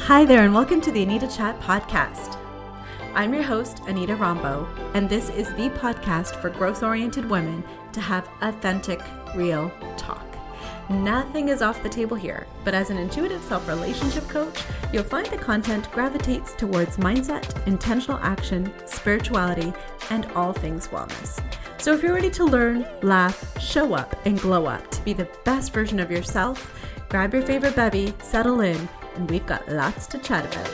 Hi there, and welcome to the Anita Chat podcast. I'm your host, Anita Rombo, and this is the podcast for growth-oriented women to have authentic, real talk. Nothing is off the table here, but as an intuitive self-relationship coach, you'll find the content gravitates towards mindset, intentional action, spirituality, and all things wellness. So if you're ready to learn, laugh, show up, and glow up to be the best version of yourself, grab your favorite bevy, settle in, and we've got lots to chat about.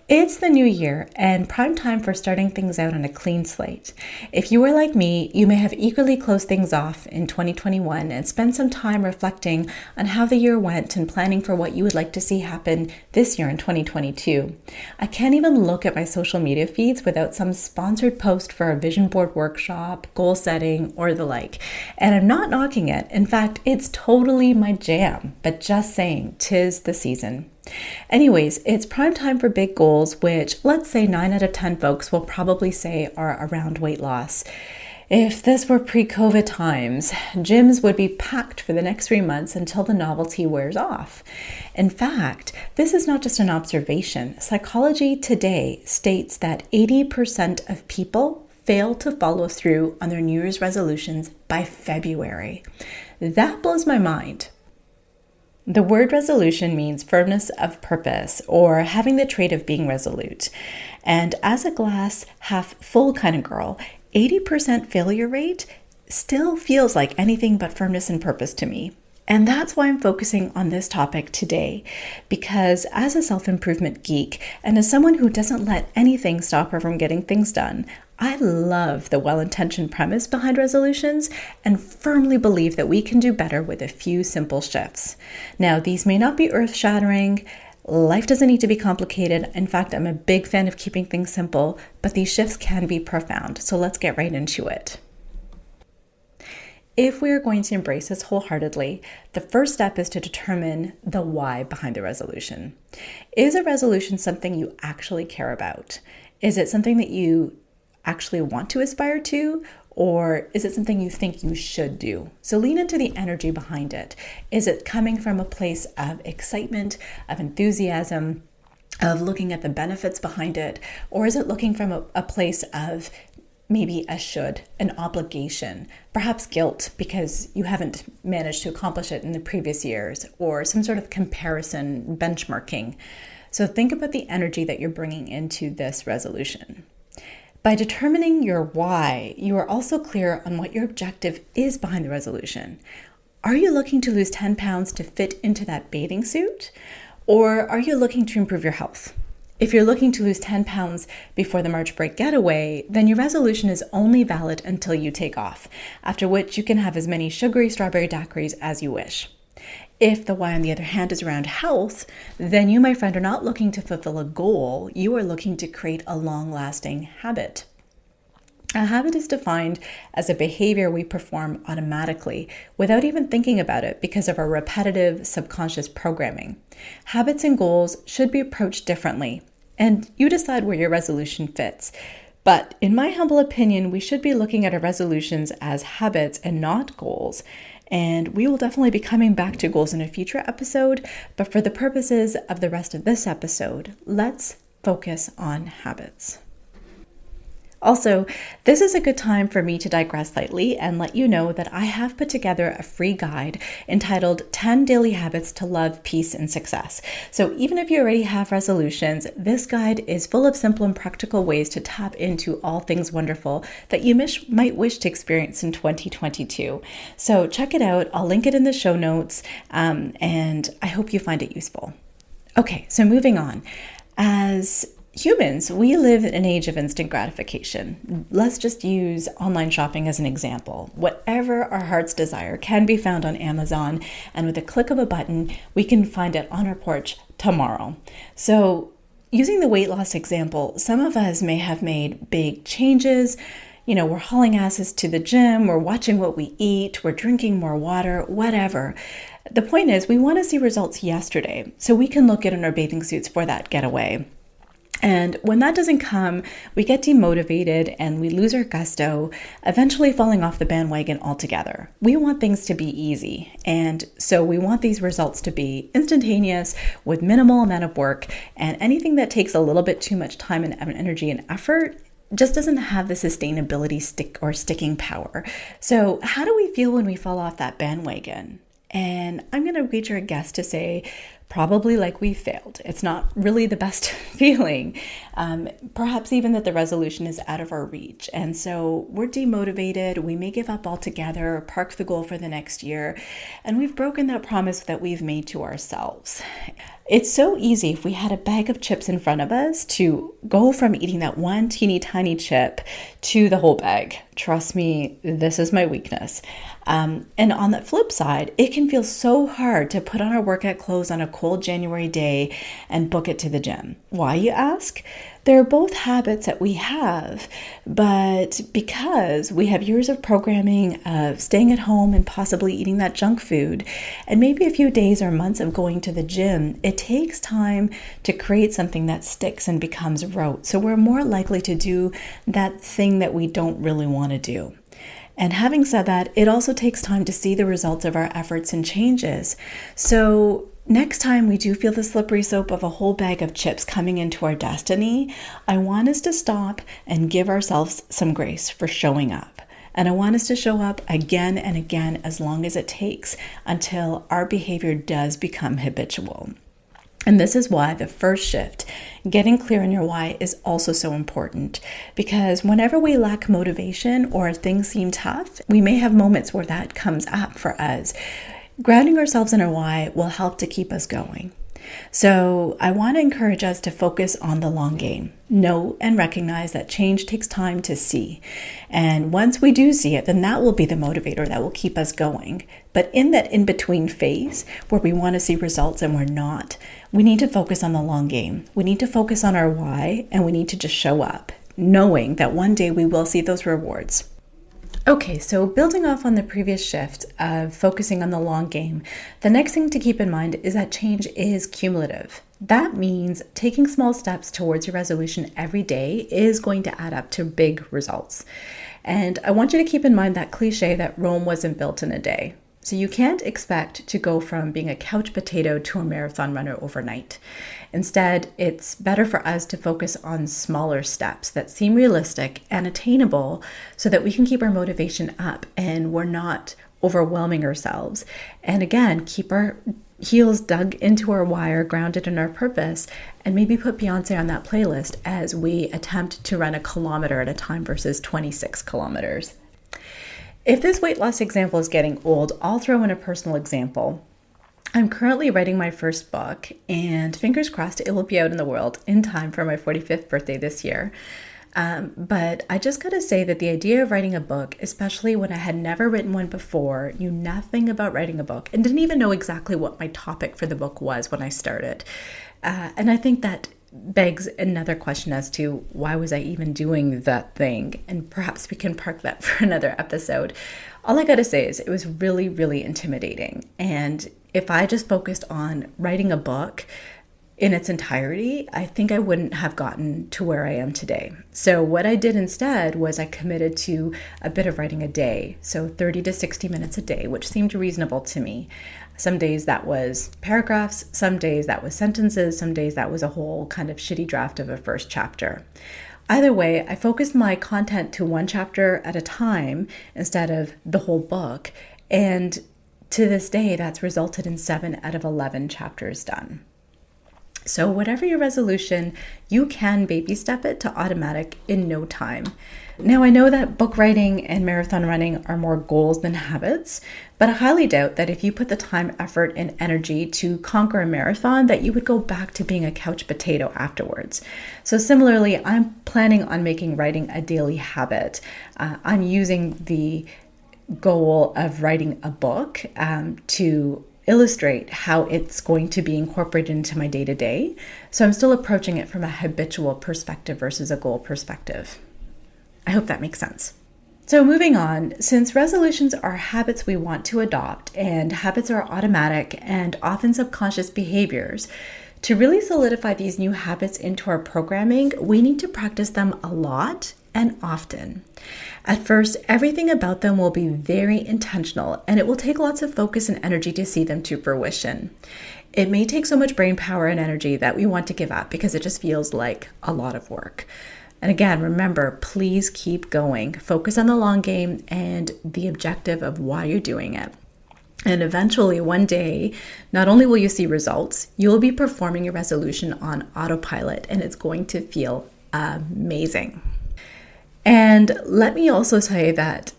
It's the new year and prime time for starting things out on a clean slate. If you were like me, you may have eagerly closed things off in 2021 and spent some time reflecting on how the year went and planning for what you would like to see happen this year in 2022. I can't even look at my social media feeds without some sponsored post for a vision board workshop, goal setting, or the like. And I'm not knocking it. In fact, it's totally my jam, but just saying, 'tis the season. Anyways, it's prime time for big goals, which let's say 9 out of 10 folks will probably say are around weight loss. If this were pre-COVID times, gyms would be packed for the next 3 months until the novelty wears off. In fact, this is not just an observation. Psychology Today states that 80% of people fail to follow through on their New Year's resolutions by February. That blows my mind. The word resolution means firmness of purpose or having the trait of being resolute. And as a glass half full kind of girl, 80% failure rate still feels like anything but firmness and purpose to me. And that's why I'm focusing on this topic today, because as a self-improvement geek and as someone who doesn't let anything stop her from getting things done, I love the well-intentioned premise behind resolutions and firmly believe that we can do better with a few simple shifts. Now, these may not be earth-shattering. Life doesn't need to be complicated. In fact, I'm a big fan of keeping things simple, but these shifts can be profound. So let's get right into it. If we are going to embrace this wholeheartedly, the first step is to determine the why behind the resolution. Is a resolution something you actually care about? Is it something that you actually want to aspire to, or is it something you think you should do? So lean into the energy behind it. Is it coming from a place of excitement, of enthusiasm, of looking at the benefits behind it, or is it looking from a place of maybe a should, an obligation, perhaps guilt because you haven't managed to accomplish it in the previous years, or some sort of comparison, benchmarking? So think about the energy that you're bringing into this resolution. By determining your why, you are also clear on what your objective is behind the resolution. Are you looking to lose 10 pounds to fit into that bathing suit? Or are you looking to improve your health? If you're looking to lose 10 pounds before the March break getaway, then your resolution is only valid until you take off, after which you can have as many sugary strawberry daiquiris as you wish. If the why, on the other hand, is around health, then you, my friend, are not looking to fulfill a goal. You are looking to create a long-lasting habit. A habit is defined as a behavior we perform automatically without even thinking about it because of our repetitive subconscious programming. Habits and goals should be approached differently, and you decide where your resolution fits. But in my humble opinion, we should be looking at our resolutions as habits and not goals. And we will definitely be coming back to goals in a future episode, but for the purposes of the rest of this episode, let's focus on habits. Also, this is a good time for me to digress slightly and let you know that I have put together a free guide entitled 10 Daily Habits to Love, Peace, and Success. So even if you already have resolutions, this guide is full of simple and practical ways to tap into all things wonderful that you might wish to experience in 2022. So check it out. I'll link it in the show notes, and I hope you find it useful. Okay, so moving on. As humans, we live in an age of instant gratification. Let's just use online shopping as an example. Whatever our heart's desire can be found on Amazon, and with a click of a button, we can find it on our porch tomorrow. So using the weight loss example, some of us may have made big changes. We're hauling asses to the gym, we're watching what we eat, we're drinking more water, whatever. The point is, we want to see results yesterday so we can look good in our bathing suits for that getaway. And when that doesn't come, we get demotivated and we lose our gusto, eventually falling off the bandwagon altogether. We want things to be easy. And so we want these results to be instantaneous with minimal amount of work. And anything that takes a little bit too much time and energy and effort just doesn't have the sustainability sticking power. So how do we feel when we fall off that bandwagon? And I'm going to wager a guess to say probably like we failed. It's not really the best feeling. Perhaps even that the resolution is out of our reach. And so we're demotivated. We may give up altogether, park the goal for the next year. And we've broken that promise that we've made to ourselves. It's so easy if we had a bag of chips in front of us to go from eating that one teeny tiny chip to the whole bag. Trust me, this is my weakness. And on the flip side, it can feel so hard to put on our workout clothes on a cold January day and book it to the gym. Why, you ask? They're both habits that we have, but because we have years of programming of staying at home and possibly eating that junk food, and maybe a few days or months of going to the gym, it takes time to create something that sticks and becomes rote. So we're more likely to do that thing that we don't really want to do. And having said that, it also takes time to see the results of our efforts and changes. So next time we do feel the slippery slope of a whole bag of chips coming into our destiny, I want us to stop and give ourselves some grace for showing up. And I want us to show up again and again as long as it takes until our behavior does become habitual. And this is why the first shift, getting clear on your why, is also so important. Because whenever we lack motivation or things seem tough, we may have moments where that comes up for us. Grounding ourselves in our why will help to keep us going. So I want to encourage us to focus on the long game. Know and recognize that change takes time to see. And once we do see it, then that will be the motivator that will keep us going. But in that in-between phase where we want to see results and we're not, we need to focus on the long game. We need to focus on our why, and we need to just show up, knowing that one day we will see those rewards. Okay, so building off on the previous shift of focusing on the long game, the next thing to keep in mind is that change is cumulative. That means taking small steps towards your resolution every day is going to add up to big results. And I want you to keep in mind that cliche that Rome wasn't built in a day. So you can't expect to go from being a couch potato to a marathon runner overnight. Instead, it's better for us to focus on smaller steps that seem realistic and attainable so that we can keep our motivation up and we're not overwhelming ourselves. And again, keep our heels dug into our wire, grounded in our purpose, and maybe put Beyonce on that playlist as we attempt to run 1 kilometer at a time versus 26 kilometers. If this weight loss example is getting old, I'll throw in a personal example. I'm currently writing my first book, and fingers crossed it will be out in the world in time for my 45th birthday this year. But I just gotta say that the idea of writing a book, especially when I had never written one before, knew nothing about writing a book, and didn't even know exactly what my topic for the book was when I started. And I think that begs another question as to why was I even doing that thing? And perhaps we can park that for another episode. All I gotta say is it was really, really intimidating. And if I just focused on writing a book in its entirety, I think I wouldn't have gotten to where I am today. So what I did instead was I committed to a bit of writing a day. So 30 to 60 minutes a day, which seemed reasonable to me. Some days that was paragraphs, some days that was sentences, some days that was a whole kind of shitty draft of a first chapter. Either way, I focused my content to one chapter at a time instead of the whole book. And to this day, that's resulted in 7 out of 11 chapters done. So whatever your resolution, you can baby step it to automatic in no time. Now, I know that book writing and marathon running are more goals than habits, but I highly doubt that if you put the time, effort, and energy to conquer a marathon, that you would go back to being a couch potato afterwards. So similarly, I'm planning on making writing a daily habit. I'm using the goal of writing a book to illustrate how it's going to be incorporated into my day-to-day. So I'm still approaching it from a habitual perspective versus a goal perspective. I hope that makes sense. So moving on, since resolutions are habits we want to adopt and habits are automatic and often subconscious behaviors, To really solidify these new habits into our programming, we need to practice them a lot and often. At first, everything about them will be very intentional, and it will take lots of focus and energy to see them to fruition. It may take so much brain power and energy that we want to give up because it just feels like a lot of work. And again, remember, please keep going. Focus on the long game and the objective of why you're doing it. And eventually, one day, not only will you see results, you will be performing your resolution on autopilot, and it's going to feel amazing. And let me also say that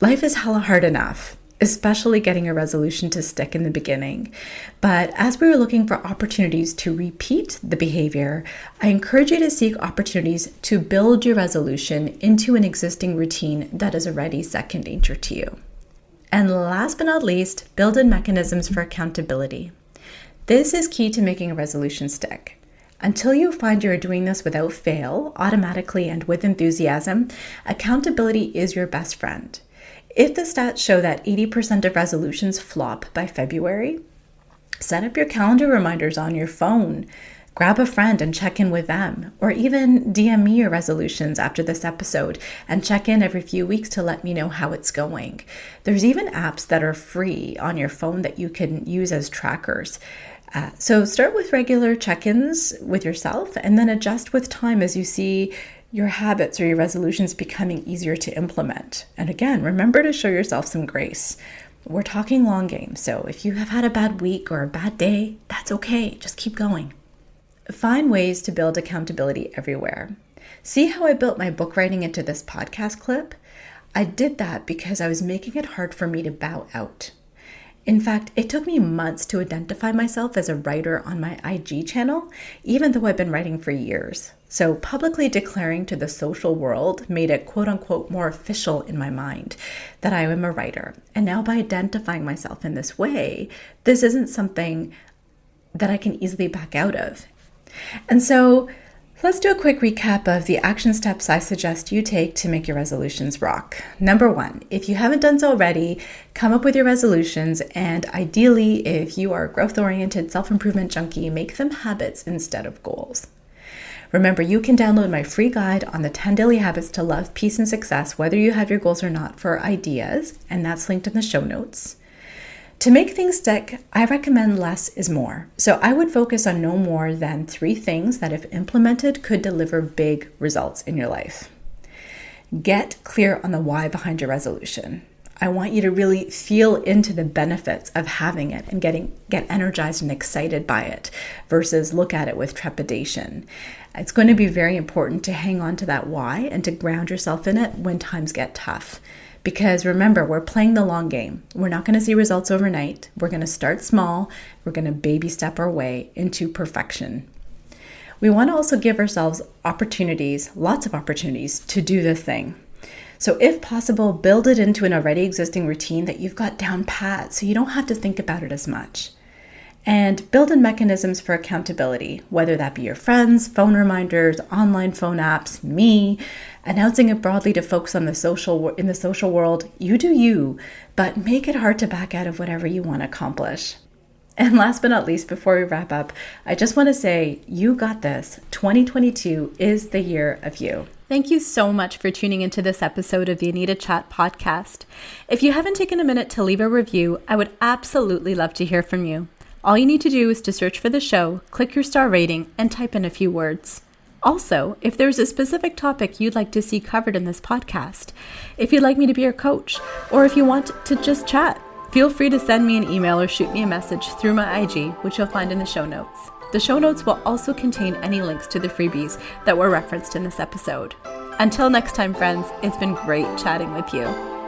life is hella hard enough, especially getting a resolution to stick in the beginning. But as we are looking for opportunities to repeat the behavior, I encourage you to seek opportunities to build your resolution into an existing routine that is already second nature to you. And last but not least, build in mechanisms for accountability. This is key to making a resolution stick. Until you find you're doing this without fail, automatically and with enthusiasm, accountability is your best friend. If the stats show that 80% of resolutions flop by February, set up your calendar reminders on your phone. Grab a friend and check in with them, or even DM me your resolutions after this episode and check in every few weeks to let me know how it's going. There's even apps that are free on your phone that you can use as trackers. So start with regular check-ins with yourself and then adjust with time as you see your habits or your resolutions becoming easier to implement. And again, remember to show yourself some grace. We're talking long game, so if you have had a bad week or a bad day, that's okay. Just keep going. Find ways to build accountability everywhere. See how I built my book writing into this podcast clip? I did that because I was making it hard for me to bow out. In fact, it took me months to identify myself as a writer on my IG channel, even though I've been writing for years. So publicly declaring to the social world made it quote unquote more official in my mind that I am a writer. And now by identifying myself in this way, this isn't something that I can easily back out of. And so let's do a quick recap of the action steps I suggest you take to make your resolutions rock. Number 1, if you haven't done so already, come up with your resolutions, and ideally, if you are a growth-oriented self-improvement junkie, make them habits instead of goals. Remember, you can download my free guide on the 10 daily habits to love, peace, and success, whether you have your goals or not, for ideas, and that's linked in the show notes. To make things stick, I recommend less is more. So I would focus on no more than 3 things that, if implemented, could deliver big results in your life. Get clear on the why behind your resolution. I want you to really feel into the benefits of having it and get energized and excited by it versus look at it with trepidation. It's going to be very important to hang on to that why and to ground yourself in it when times get tough. Because remember, we're playing the long game. We're not going to see results overnight. We're going to start small. We're going to baby step our way into perfection. We want to also give ourselves opportunities, lots of opportunities to do the thing. So if possible, build it into an already existing routine that you've got down pat so you don't have to think about it as much. And build in mechanisms for accountability, whether that be your friends, phone reminders, online phone apps, me, announcing it broadly to folks in the social world. You do you, but make it hard to back out of whatever you want to accomplish. And last but not least, before we wrap up, I just want to say, you got this. 2022 is the year of you. Thank you so much for tuning into this episode of the Anita Chat podcast. If you haven't taken a minute to leave a review, I would absolutely love to hear from you. All you need to do is to search for the show, click your star rating, and type in a few words. Also, if there's a specific topic you'd like to see covered in this podcast, if you'd like me to be your coach, or if you want to just chat, feel free to send me an email or shoot me a message through my IG, which you'll find in the show notes. The show notes will also contain any links to the freebies that were referenced in this episode. Until next time, friends, it's been great chatting with you.